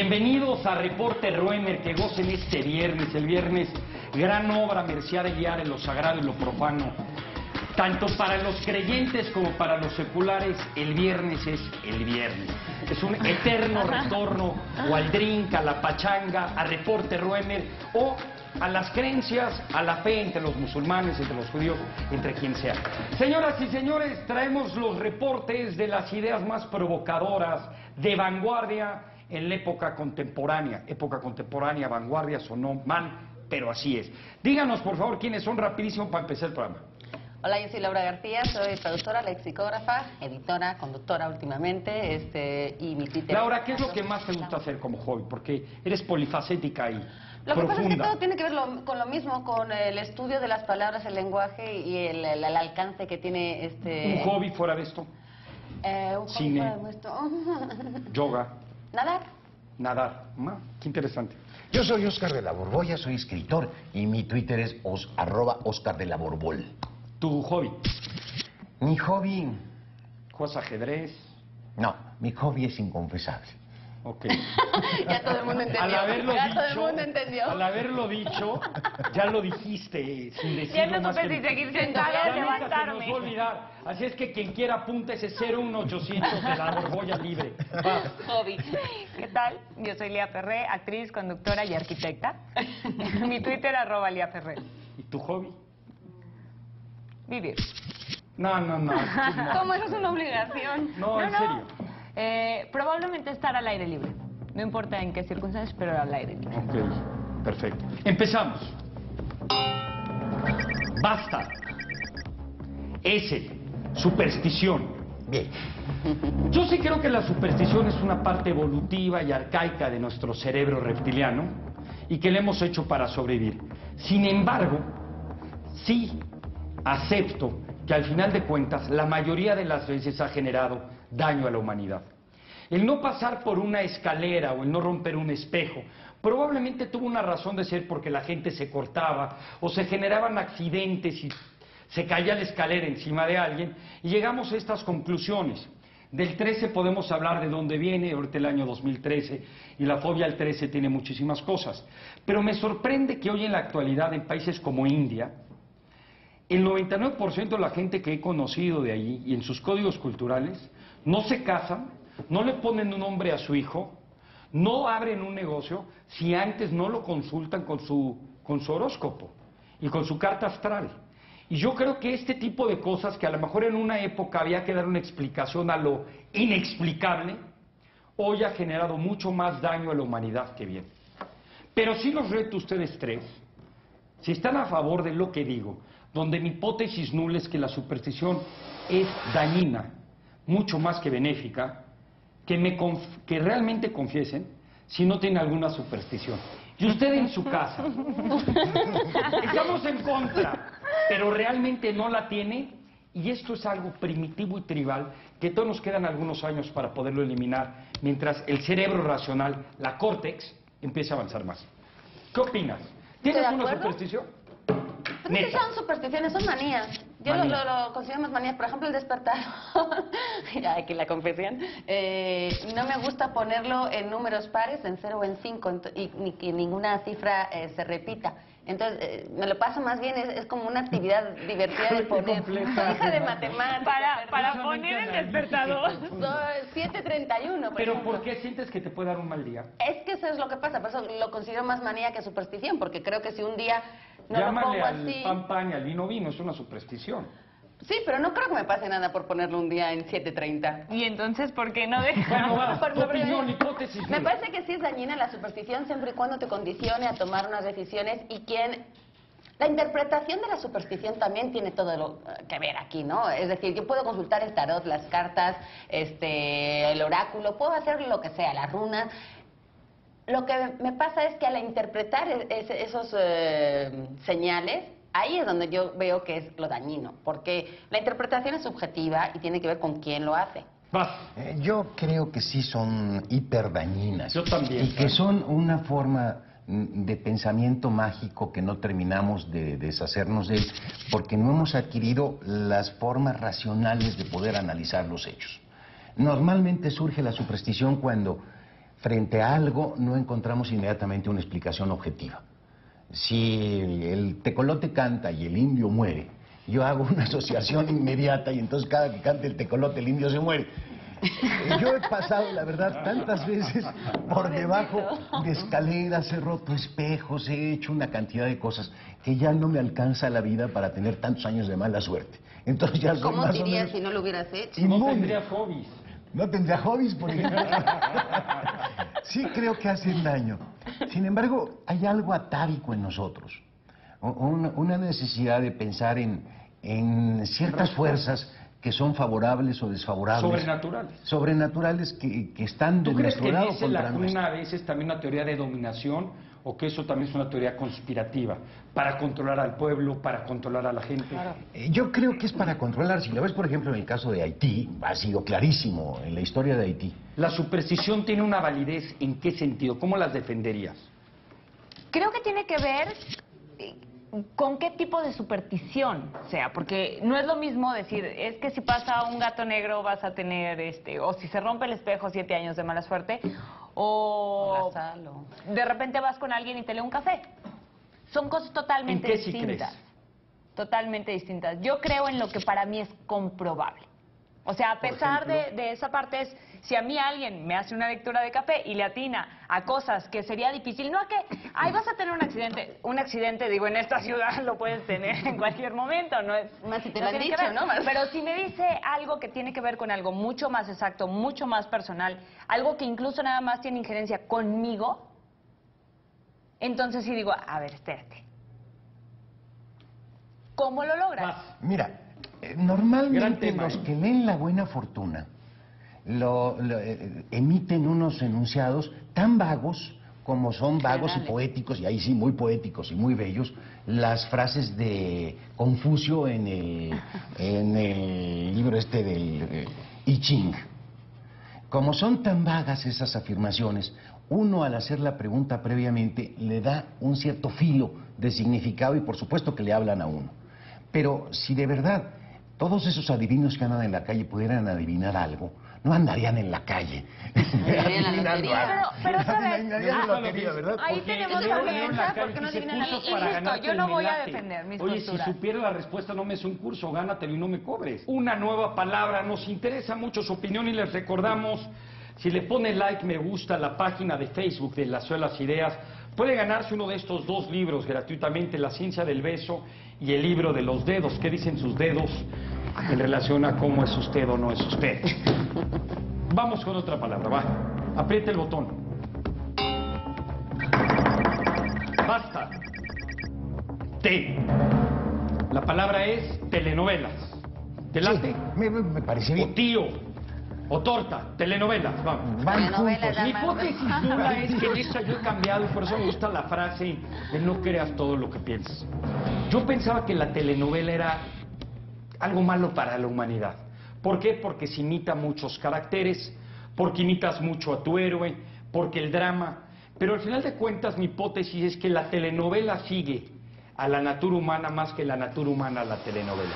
Bienvenidos a Reporte Roemer, que gocen este viernes. El viernes, gran obra merciar guiar en lo sagrado y lo profano. Tanto para los creyentes como para los seculares, el viernes es el viernes. Es un eterno retorno o al drink, a la pachanga, a Reporte Roemer o a las creencias, a la fe entre los musulmanes, entre los judíos, entre quien sea. Señoras y señores, traemos los reportes de las ideas más provocadoras, de vanguardia en la época contemporánea. Época contemporánea, vanguardia, sonó mal, pero así es. Díganos, por favor, quiénes son, rapidísimo, para empezar el programa. Hola, yo soy Laura García, soy traductora, lexicógrafa, editora, conductora últimamente, y mi Twitter... Laura, ¿qué es lo que más te gusta hacer como hobby? Porque eres polifacética y Lo que profunda. pasa es que todo tiene que ver con lo mismo, con el estudio de las palabras, el lenguaje y el alcance que tiene ¿Un hobby fuera de esto? un hobby Cine. fuera de esto. Yoga, Nadar. nadar. Qué interesante. Yo soy Oscar de la Borbolla, soy escritor y mi Twitter es @Oscar de la Borbol. ¿Tu hobby? Mi hobby... ¿Juegas ajedrez? No, mi hobby es inconfesable. Ok. Ya todo el mundo entendió. Al haberlo ya dicho, todo el mundo entendió. al haberlo dicho, ya lo dijiste sin decirlo Ya no más supe que... si seguir sentada Ya o nunca se nos levantarme. va a olvidar. Así es que quien quiera apunta ese 01800 de la Borbolla libre. Va. Hobby. ¿Qué tal? Yo soy Lía Ferré, actriz, conductora y arquitecta. Mi Twitter @Lía Ferré. ¿Y tu hobby? Vivir. No. ¿Cómo eso es una obligación? No, en serio. Probablemente estar al aire libre. No importa en qué circunstancias, pero al aire libre. Ok, perfecto. Empezamos. Basta. S. Superstición. Bien. Yo sí creo que la superstición es una parte evolutiva y arcaica de nuestro cerebro reptiliano y que le hemos hecho para sobrevivir. Sin embargo, sí acepto que al final de cuentas la mayoría de las veces ha generado daño a la humanidad. El no pasar por una escalera o el no romper un espejo probablemente tuvo una razón de ser porque la gente se cortaba o se generaban accidentes y se caía la escalera encima de alguien y llegamos a estas conclusiones. Del 13 podemos hablar de dónde viene, ahorita el año 2013, y la fobia al 13 tiene muchísimas cosas. Pero me sorprende que hoy en la actualidad en países como India, el 99% de la gente que he conocido de allí y en sus códigos culturales no se casan, no le ponen un nombre a su hijo, no abren un negocio si antes no lo consultan con su horóscopo y con su carta astral. Y yo creo que este tipo de cosas que a lo mejor en una época había que dar una explicación a lo inexplicable, hoy ha generado mucho más daño a la humanidad que bien. Pero sí los reto a ustedes tres, si están a favor de lo que digo, donde mi hipótesis nula es que la superstición es dañina, mucho más que benéfica, que realmente confiesen si no tienen alguna superstición. Y usted en su casa, estamos en contra, pero realmente no la tiene, y esto es algo primitivo y tribal, que todos nos quedan algunos años para poderlo eliminar, mientras el cerebro racional, la córtex, empiece a avanzar más. ¿Qué opinas? ¿Tienes ¿Estoy de una acuerdo? superstición? Pues no son supersticiones, son manías. Yo lo considero más manías. Por ejemplo, el despertador. Ya, aquí la confesión. No me gusta ponerlo en números pares, en 0 o en 5, y ni que ninguna cifra se repita. Entonces, me lo paso más bien, es como una actividad divertida de poner. Hija de matemáticas. Para poner el despertador. 7:31. ¿Pero por qué sientes que te puede dar un mal día? Es que eso es lo que pasa, por eso lo considero más manía que superstición, porque creo que si un día no lo Llámale pongo al así... pan y al vino, es una superstición. Sí, pero no creo que me pase nada por ponerlo un día en 7:30. Y entonces, ¿por qué no dejar? Bueno, va, Por tu lo opinión, primero, hipótesis. me nula. parece que sí es dañina la superstición siempre y cuando te condicione a tomar unas decisiones y quien... La interpretación de la superstición también tiene todo lo que ver aquí, ¿no? Es decir, yo puedo consultar el tarot, las cartas, el oráculo, puedo hacer lo que sea, las runas. Lo que me pasa es que al interpretar esos señales, ahí es donde yo veo que es lo dañino, porque la interpretación es subjetiva y tiene que ver con quién lo hace. Vas. Yo creo que sí son hiperdañinas. Yo también, Y que ¿sabes? son una forma de pensamiento mágico que no terminamos de deshacernos de él, porque no hemos adquirido las formas racionales de poder analizar los hechos. Normalmente surge la superstición cuando frente a algo no encontramos inmediatamente una explicación objetiva. Si el tecolote canta y el indio muere, yo hago una asociación inmediata y entonces cada que cante el tecolote el indio se muere. Yo he pasado, la verdad, tantas veces por debajo de escaleras, he roto espejos, he hecho una cantidad de cosas que ya no me alcanza la vida para tener tantos años de mala suerte. Entonces ya soy ¿Cómo más dirías o menos si no lo hubieras hecho? No inmune. tendría hobbies. No tendría hobbies, por ejemplo. Sí creo que hacen daño. Sin embargo, hay algo atávico en nosotros. Una necesidad de pensar en ciertas fuerzas que son favorables o desfavorables. Sobrenaturales. Sobrenaturales que están de ¿Tú crees nuestro que lado dice contra la nuestro? cuna a veces también una teoría de dominación o que eso también es una teoría conspirativa para controlar al pueblo, para controlar a la gente? Yo creo que es para controlar. Si lo ves, por ejemplo, en el caso de Haití, ha sido clarísimo en la historia de Haití. ¿La superstición tiene una validez en qué sentido? ¿Cómo las defenderías? Creo que tiene que ver con qué tipo de superstición sea, porque no es lo mismo decir, es que si pasa un gato negro vas a tener, o si se rompe el espejo 7 años de mala suerte, o La sal, o- de repente vas con alguien y te lee un café. Son cosas totalmente ¿En qué sí distintas. crees? Totalmente distintas. Yo creo en lo que para mí es comprobable. O sea, a Por pesar ejemplo, de esa parte es, si a mí alguien me hace una lectura de café y le atina a cosas que sería difícil, no a que, ay, vas a tener un accidente, digo, en esta ciudad lo puedes tener en cualquier momento, no es... Más si te no lo han tiene que dicho, ver. ¿no? Pero si me dice algo que tiene que ver con algo mucho más exacto, mucho más personal, algo que incluso nada más tiene injerencia conmigo, entonces sí digo, a ver, espérate. ¿Cómo lo logras? Vas. Mira, Gran normalmente tema, los ¿eh? que leen La Buena Fortuna emiten unos enunciados tan vagos como son vagos y Generales. poéticos, y ahí sí, muy poéticos y muy bellos, las frases de Confucio en el libro este del I Ching. Como son tan vagas esas afirmaciones, uno al hacer la pregunta previamente le da un cierto filo de significado y por supuesto que le hablan a uno. Pero si de verdad todos esos adivinos que andan en la calle pudieran adivinar algo, no andarían en la calle. Andarían en la adivinando lotería. algo. Pero otra vez, Andarían en la lotería, ¿verdad? ahí Porque tenemos yo también, veo en la ¿sabes calle por qué no que se adivinan puso ahí? para Insisto, ganarte yo no el voy a melate. defender mis Oye, posturas. si supiera la respuesta, no me es un curso, gánatelo y no me cobres. Una nueva palabra, nos interesa mucho su opinión y les recordamos, si le pone like, me gusta a la página de Facebook de La Suela Las Ideas, puede ganarse uno de estos 2 libros gratuitamente, La Ciencia del Beso y el libro de los dedos. ¿Qué dicen sus dedos en relación a cómo es usted o no es usted? Vamos con otra palabra, va. Apriete el botón. Basta. T. La palabra es telenovelas. ¿Te late? Sí, me parece O bien. tío. O torta. Telenovelas. Vamos. Van Telenovelas, juntos. la Mi más- hipótesis dura es que en esta yo he cambiado y por eso me gusta la frase de no creas todo lo que piensas. Yo pensaba que la telenovela era algo malo para la humanidad. ¿Por qué? Porque se imita muchos caracteres, porque imitas mucho a tu héroe, porque el drama... Pero al final de cuentas mi hipótesis es que la telenovela sigue a la natura humana más que la natura humana a la telenovela.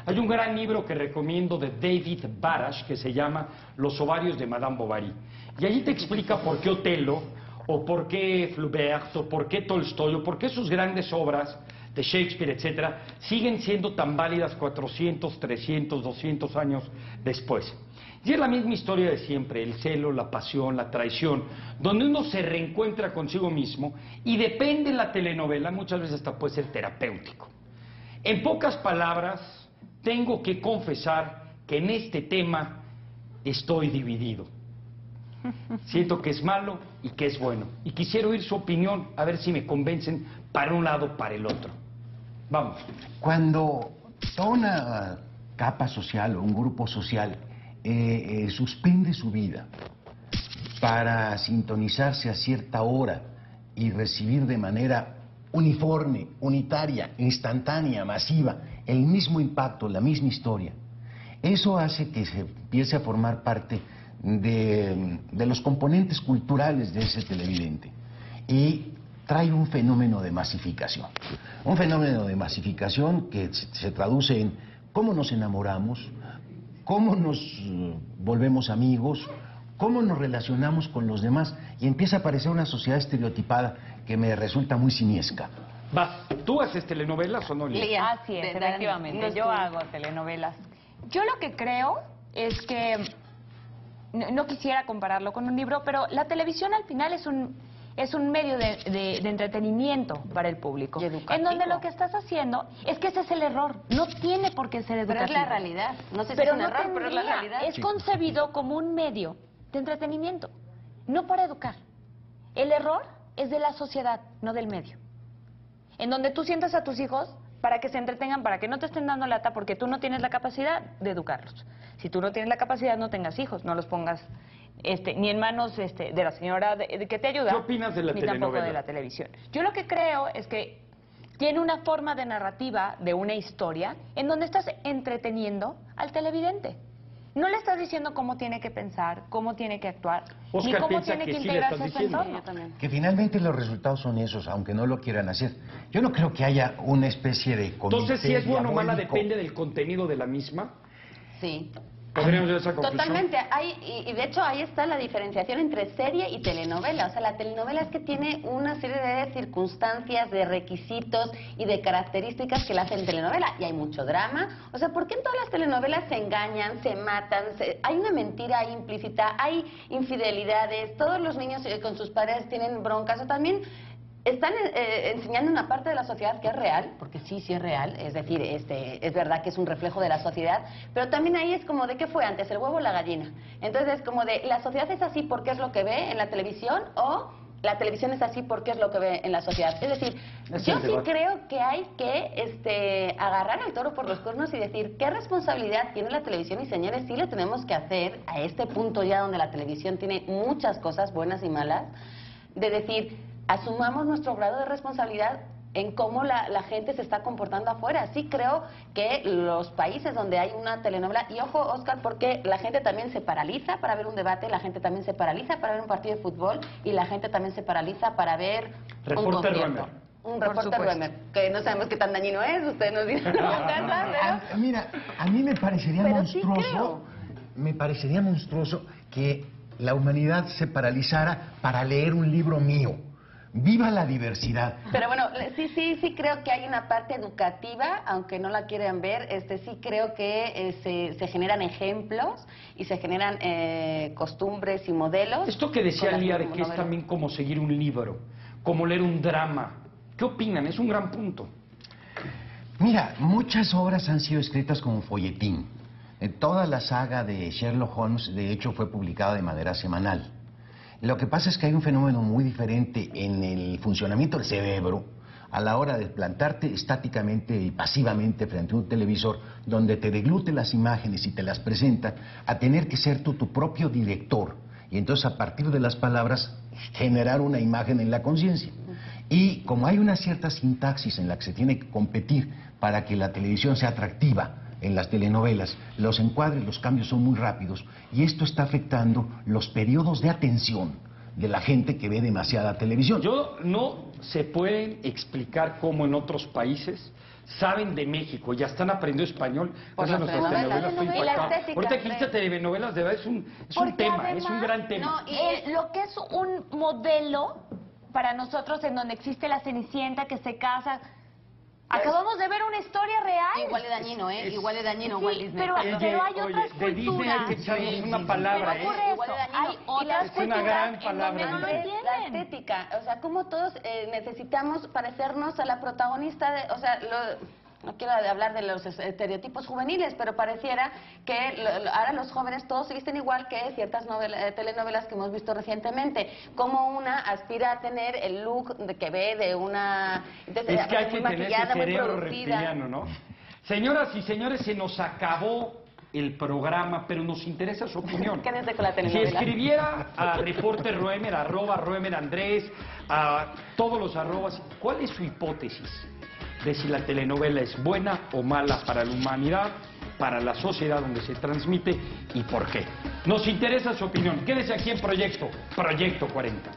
Hay un gran libro que recomiendo de David Barash que se llama Los ovarios de Madame Bovary. Y allí te explica por qué Otelo, o por qué Flaubert, o por qué Tolstoy, o por qué sus grandes obras de Shakespeare, etcétera, siguen siendo tan válidas 400, 300, 200 años después. Y es la misma historia de siempre, el celo, la pasión, la traición, donde uno se reencuentra consigo mismo y depende de la telenovela, muchas veces hasta puede ser terapéutico. En pocas palabras, tengo que confesar que en este tema estoy dividido. Siento que es malo y que es bueno. Y quisiera oír su opinión, a ver si me convencen para un lado o para el otro. Vamos. Cuando toda una capa social o un grupo social suspende su vida para sintonizarse a cierta hora y recibir de manera uniforme, unitaria, instantánea, masiva, el mismo impacto, la misma historia, eso hace que se empiece a formar parte de los componentes culturales de ese televidente y trae un fenómeno de masificación. Un fenómeno de masificación que se traduce en cómo nos enamoramos, cómo nos volvemos amigos, cómo nos relacionamos con los demás, y empieza a aparecer una sociedad estereotipada que me resulta muy siniesca. Va, ¿tú haces telenovelas o no, Lía? Lía. Así es, De- efectivamente. no Yo sé. hago telenovelas. Yo lo que creo es que no quisiera compararlo con un libro, pero la televisión al final es un medio de entretenimiento para el público. Y educativo. En donde lo que estás haciendo es que ese es el error. No tiene por qué ser Pero educativo. es la realidad. No sé si Pero es un no error, pero es la tendría. realidad. Es concebido como un medio de entretenimiento, no para educar. El error es de la sociedad, no del medio. En donde tú sientas a tus hijos para que se entretengan, para que no te estén dando lata, porque tú no tienes la capacidad de educarlos. Si tú no tienes la capacidad, no tengas hijos, no los pongas ni en manos de la señora de que te ayuda. ¿Qué opinas de la ni tampoco telenovela? de la televisión. Yo lo que creo es que tiene una forma de narrativa, de una historia, en donde estás entreteniendo al televidente. No le estás diciendo cómo tiene que pensar, cómo tiene que actuar, ni Oscar cómo piensa tiene que que sí le integrarse estás a su diciendo. entorno. Yo también. Que finalmente los resultados son esos, aunque no lo quieran hacer. Yo no creo que haya una especie de comité Entonces, si es buena o mala, diabólico. depende del contenido de la misma. Sí. ¿Podríamos llegar a esa conclusión? Totalmente. Y de hecho ahí está la diferenciación entre serie y telenovela. O sea, la telenovela es que tiene una serie de circunstancias, de requisitos y de características que la hacen telenovela. Y hay mucho drama. O sea, ¿por qué en todas las telenovelas se engañan, se matan? Hay una mentira ahí implícita, hay infidelidades, todos los niños con sus padres tienen broncas. O también están enseñando una parte de la sociedad que es real, porque sí es real, es decir, es verdad que es un reflejo de la sociedad, pero también ahí es como de qué fue antes, el huevo o la gallina. Entonces es como de, la sociedad es así porque es lo que ve en la televisión, o la televisión es así porque es lo que ve en la sociedad. Es decir, Es yo el sí debate. creo que hay que agarrar al toro por los cuernos y decir qué responsabilidad tiene la televisión, y señores, sí le tenemos que hacer a este punto ya donde la televisión tiene muchas cosas buenas y malas, de decir, asumamos nuestro grado de responsabilidad en cómo la gente se está comportando afuera. Sí creo que los países donde hay una telenovela, y ojo, Oscar, porque la gente también se paraliza para ver un debate, la gente también se paraliza para ver un partido de fútbol, y la gente también se paraliza para ver un Reporter concierto. Ruemer. Un Por reporter supuesto. Ruemer, que no sabemos qué tan dañino es, ustedes nos dirán en casa, pero... Mira, a mí me parecería Pero sí monstruoso, creo. me parecería monstruoso que la humanidad se paralizara para leer un libro mío. ¡Viva la diversidad! Pero bueno, sí creo que hay una parte educativa, aunque no la quieran ver, sí creo que se generan ejemplos y se generan costumbres y modelos. Esto que decía con las Lía de que es novelas. también como seguir un libro, como leer un drama. ¿Qué opinan? Es un gran punto. Mira, muchas obras han sido escritas como folletín. Toda la saga de Sherlock Holmes, de hecho, fue publicada de manera semanal. Lo que pasa es que hay un fenómeno muy diferente en el funcionamiento del cerebro a la hora de plantarte estáticamente y pasivamente frente a un televisor donde te deglute las imágenes y te las presenta, a tener que ser tú tu propio director y entonces a partir de las palabras generar una imagen en la conciencia. Y como hay una cierta sintaxis en la que se tiene que competir para que la televisión sea atractiva en las telenovelas, los encuadres, los cambios son muy rápidos y esto está afectando los periodos de atención de la gente que ve demasiada televisión. No se pueden explicar cómo en otros países saben de México, ya están aprendiendo español. Por gracias a las nuestras telenovelas. estoy Y la impactado. estética, Ahorita que dijiste Andrés. telenovelas, de verdad es un Porque tema, es un además, gran tema. no, y- Lo que es un modelo para nosotros en donde existe la Cenicienta que se casa. Acabamos de ver una historia real. Igual de dañino, igual de dañino Sí, Walt Disney. pero hay otras de Disney hay que culturas. echarnos una palabra, Pero ocurre Igual de eso. dañino. Hay Y otras es una culturas gran en palabra, donde no lo Andrés. La entienden. estética, o sea, como todos necesitamos parecernos a la protagonista de, o sea, no quiero hablar de los estereotipos juveniles, pero pareciera que ahora los jóvenes todos se visten igual que ciertas telenovelas que hemos visto recientemente. Como una aspira a tener el look que ve de una... Entonces, Es que hay muy que tener ese maquillada, muy cerebro producida. reptiliano, ¿no? Señoras y señores, se nos acabó el programa, pero nos interesa su opinión. Quédense con la Si telenovela. escribiera a Reporter Roemer, @Roemer Andrés, a todos los arrobas, ¿cuál es su hipótesis de si la telenovela es buena o mala para la humanidad, para la sociedad donde se transmite y por qué? Nos interesa su opinión. Quédese aquí en Proyecto 40.